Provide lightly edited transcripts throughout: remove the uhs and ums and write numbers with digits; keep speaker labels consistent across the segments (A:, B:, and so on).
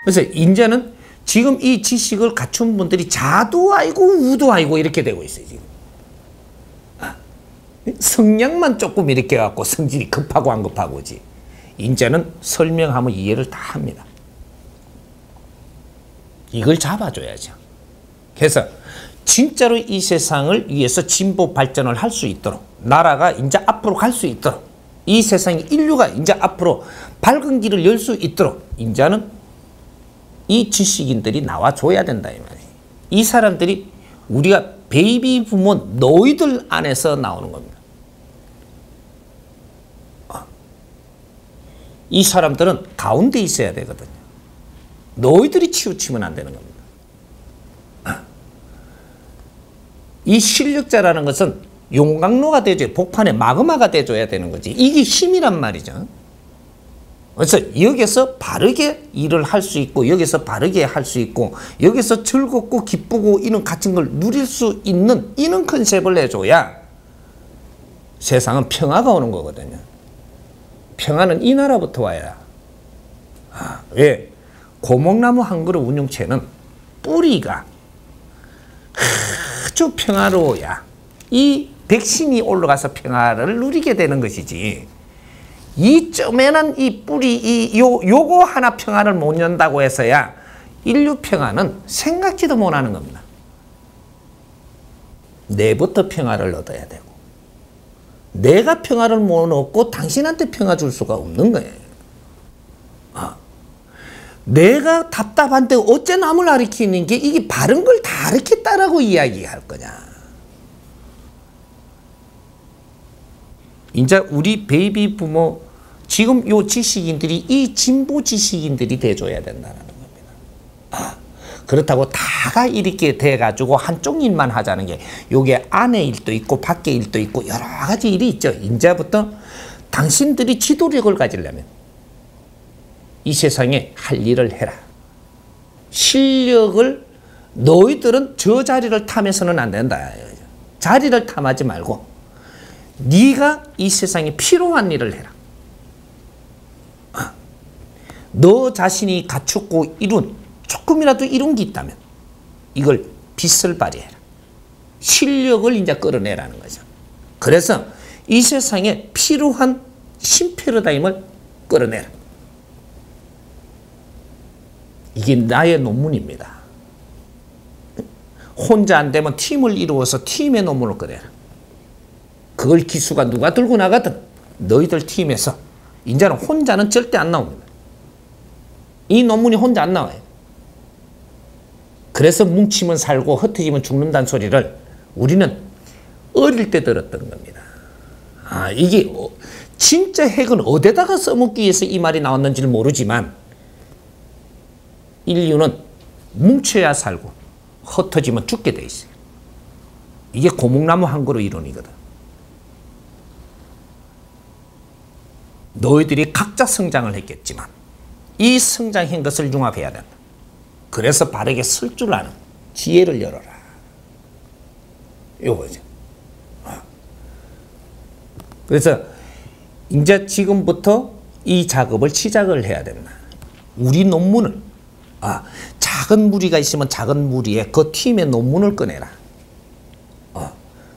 A: 그래서 이제는 지금 이 지식을 갖춘 분들이 자도 알고 우도 알고 이렇게 되고 있어요. 지금. 성량만 조금 이렇게 갖고 성질이 급하고 안 급하고지. 이제는 설명하면 이해를 다 합니다. 이걸 잡아줘야죠. 그래서 진짜로 이 세상을 위해서 진보 발전을 할 수 있도록, 나라가 이제 앞으로 갈 수 있도록, 이 세상이 인류가 이제 앞으로 밝은 길을 열 수 있도록 이제는 이 지식인들이 나와줘야 된다 이 말이에요. 이 사람들이 우리가 베이비 부모 너희들 안에서 나오는 겁니다. 이 사람들은 가운데 있어야 되거든요. 너희들이 치우치면 안 되는 겁니다. 이 실력자라는 것은 용광로가 돼줘야, 복판에 마그마가 돼줘야 되는 거지. 이게 힘이란 말이죠. 그래서 여기서 바르게 일을 할 수 있고, 여기서 바르게 할 수 있고, 여기서 즐겁고 기쁘고 이런 같은 걸 누릴 수 있는 이런 컨셉을 내줘야 세상은 평화가 오는 거거든요. 평화는 이 나라부터 와야. 왜? 고목나무 한 그루 운용체는 뿌리가 아주 평화로워야 이 백신이 올라가서 평화를 누리게 되는 것이지. 이 쪼매난 이 뿌리, 요거 하나 평화를 못 연다고 해서야 인류 평화는 생각지도 못하는 겁니다. 내부터 평화를 얻어야 되고, 내가 평화를 못 얻고 당신한테 평화 줄 수가 없는 거예요. 내가 답답한데 어째 남을 가르치는 게 이게 바른 걸 다 가르쳤다라고 이야기할 거냐. 이제 우리 베이비 부모, 지금 요 지식인들이 이 진보 지식인들이 돼줘야 된다는 겁니다. 그렇다고 다가 이렇게 돼가지고 한쪽 일만 하자는 게, 요게 안에 일도 있고 밖에 일도 있고 여러 가지 일이 있죠. 이제부터 당신들이 지도력을 가지려면 이 세상에 할 일을 해라. 실력을, 너희들은 저 자리를 탐해서는 안 된다. 자리를 탐하지 말고 네가 이 세상에 필요한 일을 해라. 너 자신이 갖추고 이룬, 조금이라도 이룬 게 있다면 이걸 빛을 발휘해라. 실력을 이제 끌어내라는 거죠. 그래서 이 세상에 필요한 신패러다임을 끌어내라. 이게 나의 논문입니다. 혼자 안 되면 팀을 이루어서 팀의 논문을 꺼내라. 그걸 기수가 누가 들고 나가든 너희들 팀에서, 이제는 혼자는 절대 안 나옵니다. 이 논문이 혼자 안 나와요. 그래서 뭉치면 살고 흩어지면 죽는다는 소리를 우리는 어릴 때 들었던 겁니다. 이게 진짜 핵은 어디다가 써먹기 위해서 이 말이 나왔는지는 모르지만, 인류는 뭉쳐야 살고 흩어지면 죽게 돼 있어요. 이게 고목나무 한 그루 이론이거든. 너희들이 각자 성장을 했겠지만 이 성장한 것을 융합해야 된다. 그래서 바르게 쓸 줄 아는 지혜를 열어라. 요거죠. 그래서 이제 지금부터 이 작업을 시작을 해야 된다. 우리 논문을, 작은 무리가 있으면 작은 무리에 그 팀의 논문을 꺼내라.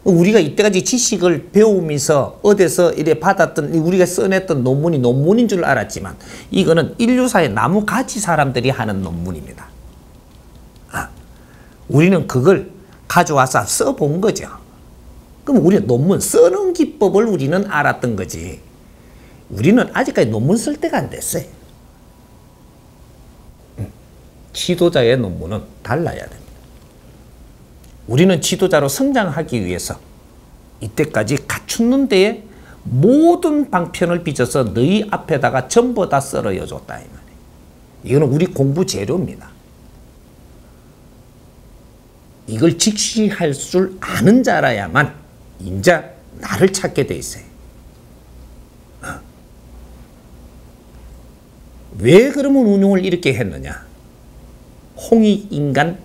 A: 우리가 이때까지 지식을 배우면서 어디서 이래 받았던, 우리가 써냈던 논문이 논문인 줄 알았지만 이거는 인류사의 나무가지 사람들이 하는 논문입니다. 우리는 그걸 가져와서 써본 거죠. 그럼 우리는 논문 쓰는 기법을 우리는 알았던 거지. 우리는 아직까지 논문 쓸 때가 안 됐어요. 지도자의 논문은 달라야 됩니다. 우리는 지도자로 성장하기 위해서 이때까지 갖추는 데에 모든 방편을 빚어서 너희 앞에다가 전부 다 썰어여 줬다 이 말이에요. 이거는 우리 공부 재료입니다. 이걸 직시할 줄 아는 자라야만 인자 나를 찾게 돼 있어요. 왜 그러면 운용을 이렇게 했느냐? 홍익인간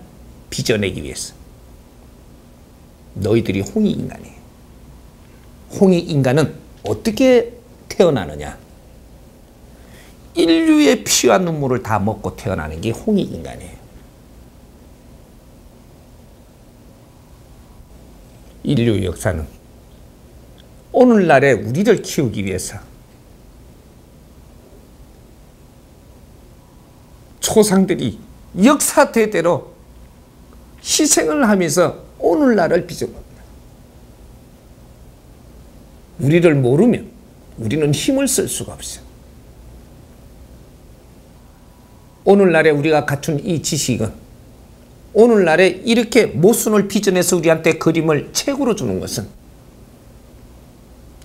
A: 빚어내기 위해서. 너희들이 홍익인간이에요. 홍익인간은 어떻게 태어나느냐? 인류의 피와 눈물을 다 먹고 태어나는 게 홍익인간이에요. 인류 역사는 오늘날의 우리를 키우기 위해서 조상들이 역사대대로 희생을 하면서 오늘날을 빚은 겁니다. 우리를 모르면 우리는 힘을 쓸 수가 없어요. 오늘날에 우리가 갖춘 이 지식은 오늘날에 이렇게 모순을 빚어내서 우리한테 그림을 책으로 주는 것은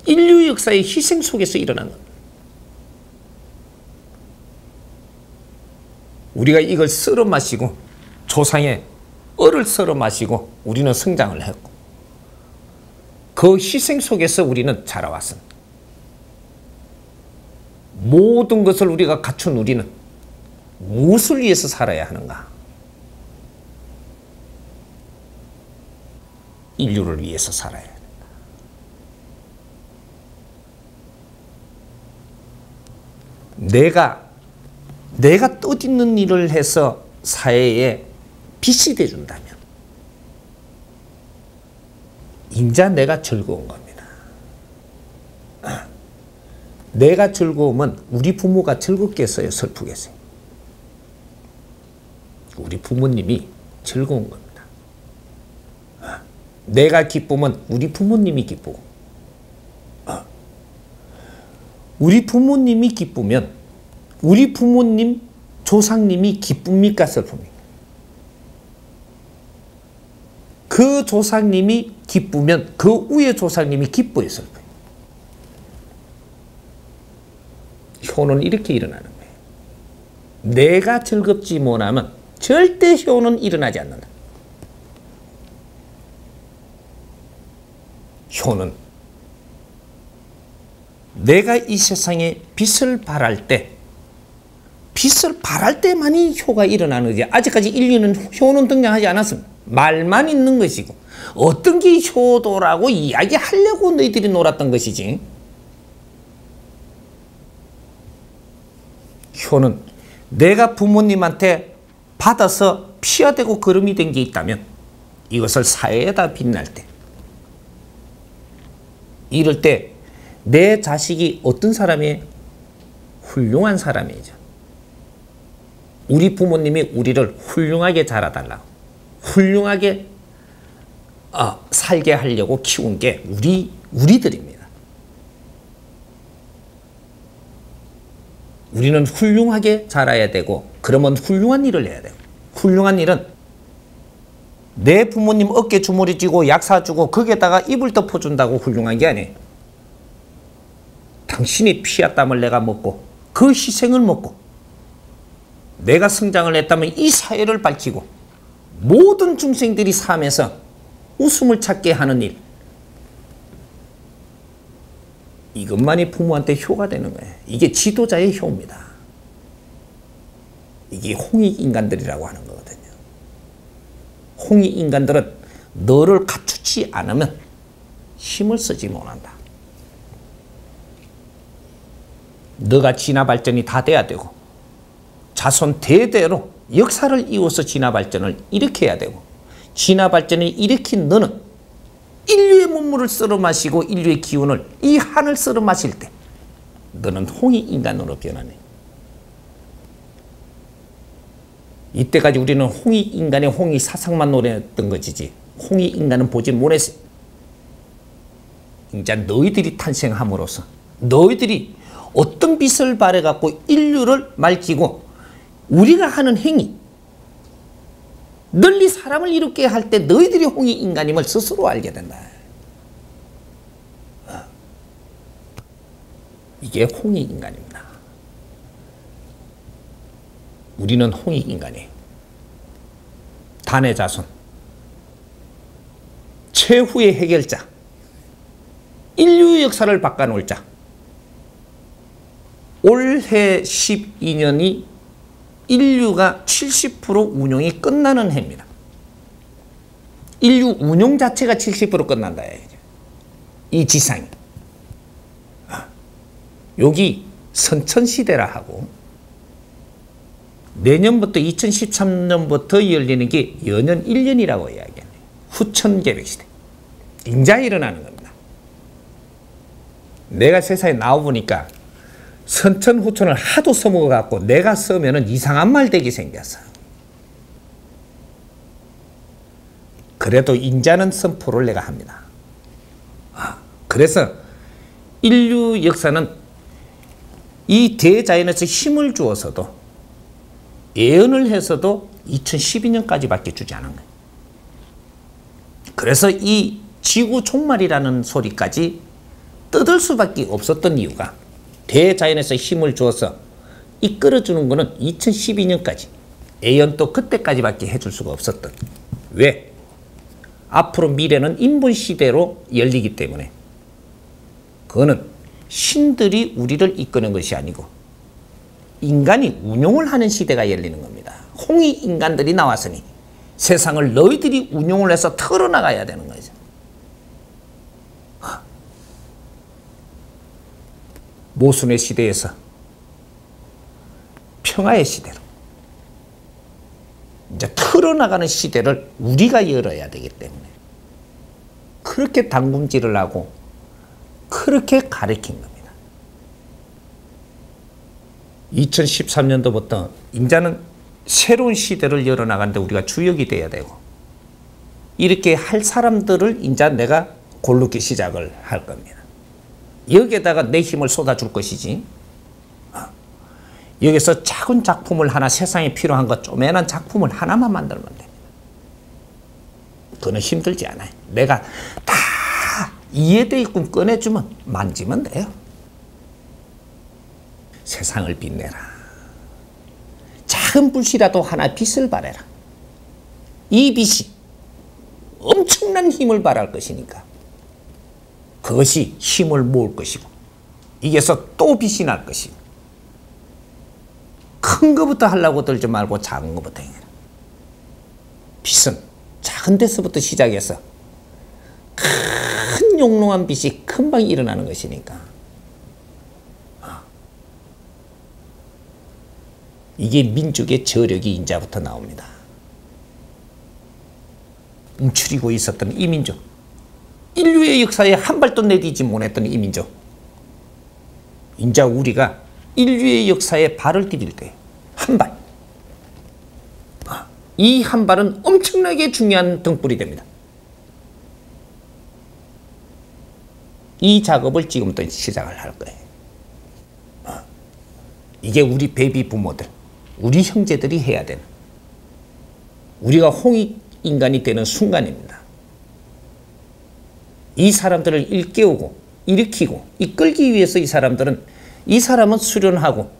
A: 인류 역사의 희생 속에서 일어난 겁니다. 우리가 이걸 썰어 마시고 조상의 얼을 썰어 마시고 우리는 성장을 했고 그 희생 속에서 우리는 자라왔습니다. 모든 것을 우리가 갖춘 우리는 무엇을 위해서 살아야 하는가? 인류를 위해서 살아야 한다. 내가 뜻있는 일을 해서 사회에 빛이 돼준다면 인자 내가 즐거운 겁니다. 내가 즐거우면 우리 부모가 즐겁겠어요? 슬프겠어요? 우리 부모님이 즐거운 겁니다. 내가 기쁘면 우리 부모님이 기쁘고 우리 부모님이 기쁘면 우리 부모님 조상님이 기쁩니까? 슬픕니까? 그 조상님이 기쁘면 그 위에 조상님이 기뻐요? 슬퍼요? 효는 이렇게 일어나는 거예요. 내가 즐겁지 못하면 절대 효는 일어나지 않는다. 효는 내가 이 세상에 빛을 발할 때만이 효가 일어나는 거지. 아직까지 인류는 효는 등장하지 않았습니다. 말만 있는 것이고 어떤 게 효도라고 이야기하려고 너희들이 놀았던 것이지. 효는 내가 부모님한테 받아서 피가 되고 거름이 된 게 있다면 이것을 사회에다 빛날 때 이럴 때 내 자식이 어떤 사람이에요? 훌륭한 사람이죠. 우리 부모님이 우리를 훌륭하게 자라달라고 훌륭하게 살게 하려고 키운 게 우리들입니다. 우리는 훌륭하게 자라야 되고 그러면 훌륭한 일을 해야 돼요. 훌륭한 일은 내 부모님 어깨 주머니 쥐고 약 사주고 거기에다가 이불 덮어준다고 훌륭한 게 아니에요. 당신의 피와 땀을 내가 먹고 그 희생을 먹고 내가 성장을 했다면 이 사회를 밝히고 모든 중생들이 삶에서 웃음을 찾게 하는 일, 이것만이 부모한테 효가 되는 거예요. 이게 지도자의 효입니다. 이게 홍익인간들이라고 하는 거거든요. 홍익인간들은 너를 갖추지 않으면 힘을 쓰지 못한다. 너가 진화 발전이 다 돼야 되고 자손 대대로 역사를 이어서 진화 발전을 일으켜야 되고 진화 발전을 일으킨 너는 인류의 문물을 썰어 마시고 인류의 기운을 이 한을 썰어 마실 때 너는 홍익인간으로 변하네. 이때까지 우리는 홍익인간의 홍익사상만 노래했던 것이지 홍익인간은 보지 못했어요. 이제 너희들이 탄생함으로써 너희들이 어떤 빛을 발해갖고 인류를 밝히고 우리가 하는 행위 널리 사람을 이롭게 할 때 너희들이 홍익인간임을 스스로 알게 된다. 이게 홍익인간입니다. 우리는 홍익인간이에요. 단의 자손 최후의 해결자 인류 역사를 바꿔놓을 자. 올해 12년이 인류가 70% 운용이 끝나는 해입니다. 인류 운용 자체가 70% 끝난다. 이 지상이. 여기 선천시대라 하고 내년부터 2013년부터 열리는 게 연년 1년이라고 이야기하네요. 후천개벽시대. 인자 일어나는 겁니다. 내가 세상에 나와보니까 선천후천을 하도 써먹어갖고 내가 쓰면은 이상한 말 되게 생겼어. 그래도 인자는 선포를 내가 합니다. 그래서 인류 역사는 이 대자연에서 힘을 주어서도 예언을 해서도 2012년까지밖에 주지 않은 거예요. 그래서 이 지구 종말이라는 소리까지 뜯을 수밖에 없었던 이유가 대자연에서 힘을 주어서 이끌어주는 거는 2012년까지 예언도 그때까지밖에 해줄 수가 없었던. 왜? 앞으로 미래는 인본시대로 열리기 때문에 그거는 신들이 우리를 이끄는 것이 아니고 인간이 운용을 하는 시대가 열리는 겁니다. 홍위 인간들이 나왔으니 세상을 너희들이 운용을 해서 털어나가야 되는 거죠. 모순의 시대에서 평화의 시대로 이제 털어나가는 시대를 우리가 열어야 되기 때문에 그렇게 당금질을 하고 그렇게 가르친 겁니다. 2013년도부터 인자는 새로운 시대를 열어나가는데 우리가 주역이 돼야 되고 이렇게 할 사람들을 인자 내가 고르기 시작을 할 겁니다. 여기에다가 내 힘을 쏟아줄 것이지 여기서 작은 작품을 하나 세상에 필요한 것 쪼매난 작품을 하나만 만들면 됩니다. 그거는 힘들지 않아요. 내가 다 이해돼 있고 꺼내주면 만지면 돼요. 세상을 빛내라. 작은 불씨라도 하나 빛을 발해라. 이 빛이 엄청난 힘을 발할 것이니까 그것이 힘을 모을 것이고 이게서 또 빛이 날 것이고 큰 것부터 하려고 들지 말고 작은 것부터 해라. 빛은 작은 데서부터 시작해서 큰 용롱한 빛이 금방 일어나는 것이니까 이게 민족의 저력이 인자부터 나옵니다. 움츠리고 있었던 이 민족, 인류의 역사에 한 발도 내디지 못했던 이 민족, 인자 우리가 인류의 역사에 발을 디딜 때 한 발, 이 한 발은 엄청나게 중요한 등불이 됩니다. 이 작업을 지금부터 시작을 할 거예요. 이게 우리 베이비 부모들, 우리 형제들이 해야 되는, 우리가 홍익 인간이 되는 순간입니다. 이 사람들을 일깨우고 일으키고 이끌기 위해서 이 사람은 수련하고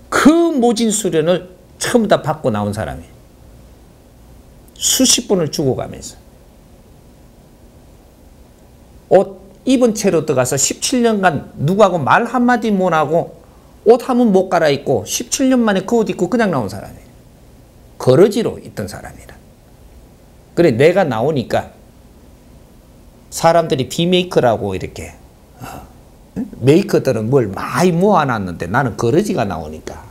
A: 그 모진 수련을 처음 다 받고 나온 사람이에요. 수십 번을 죽어가면서 옷 입은 채로 들어가서 17년간 누구하고 말 한마디 못하고 옷 한번 못 갈아입고 17년 만에 그 옷 입고 그냥 나온 사람이에요. 거러지로 있던 사람이라. 그래 내가 나오니까 사람들이 비메이커라고 이렇게 메이커들은 뭘 많이 모아놨는데 나는 거러지가 나오니까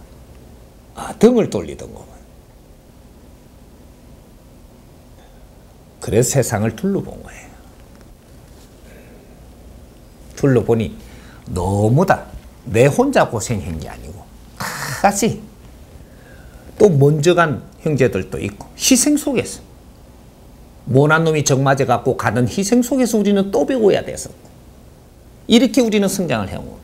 A: 등을 돌리던구만. 그래서 세상을 둘러본 거예요. 둘러보니 너무 다 내 혼자 고생한 게 아니고 다 같이 또 먼저 간 형제들도 있고 희생 속에서 모난 놈이 정 맞아갖고 가는 희생 속에서 우리는 또 배워야 됐었고 이렇게 우리는 성장을 해온 겁니다.